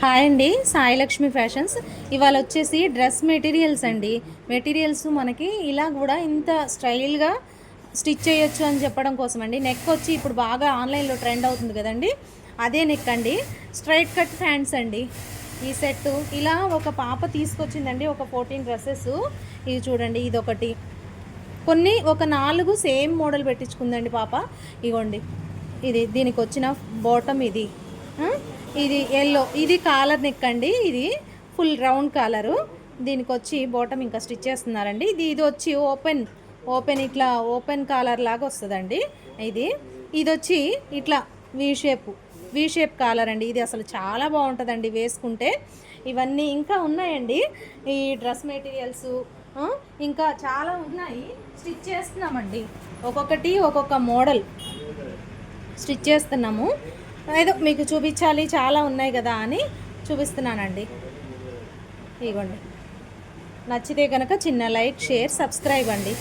Hi అండి, Sai Lakshmi fashions. ఇవాళ వచ్చేసి డ్రెస్ మెటీరియల్స్ అండి. మెటీరియల్స్ మనకి ఇలా కూడా ఇంత స్టైల్గా స్టిచ్ చేయొచ్చు అని చెప్పడం కోసం అండి. నెక్ వచ్చి ఇప్పుడు బాగా ఆన్లైన్లో ట్రెండ్ అవుతుంది కదండి, అదే నెక్ అండి. స్ట్రైట్ కట్ హ్యాండ్స్ అండి. ఈ సెట్ ఇలా ఒక పాప తీసుకొచ్చిందండి, ఒక 14 డ్రెస్సెస్. ఇది చూడండి, ఇది ఒకటి, కొన్ని ఒక 4 సేమ్ మోడల్ పెట్టించుకుందండి పాప. ఇగోండి, ఇది దీనికి వచ్చిన బాటమ్ ఇది ఎల్లో, ఇది కాలర్ నెక్ అండి. ఇది ఫుల్ రౌండ్ కాలరు. దీనికి వచ్చి బాటమ్ ఇంకా స్టిచ్ చేస్తున్నారండి. ఇది వచ్చి ఓపెన్ ఇట్లా ఓపెన్ కాలర్ లాగా వస్తుందండి. ఇది వచ్చి ఇట్లా వి షేప్ కాలర్ అండి. ఇది అసలు చాలా బాగుంటుందండి వేసుకుంటే. ఇవన్నీ ఇంకా ఉన్నాయండి, ఈ డ్రెస్ మెటీరియల్స్ ఇంకా చాలా ఉన్నాయి. స్టిచ్ చేస్తున్నామండి, ఒక్కొక్కటి ఒక్కొక్క మోడల్ స్టిచ్ చేస్తున్నాము. ఏదో మీకు చూపించాలి, చాలా ఉన్నాయి కదా అని చూపిస్తున్నానండి. ఇదిగోండి, నచ్చితే కనుక చిన్న లైక్, షేర్, సబ్స్క్రైబ్ అండి.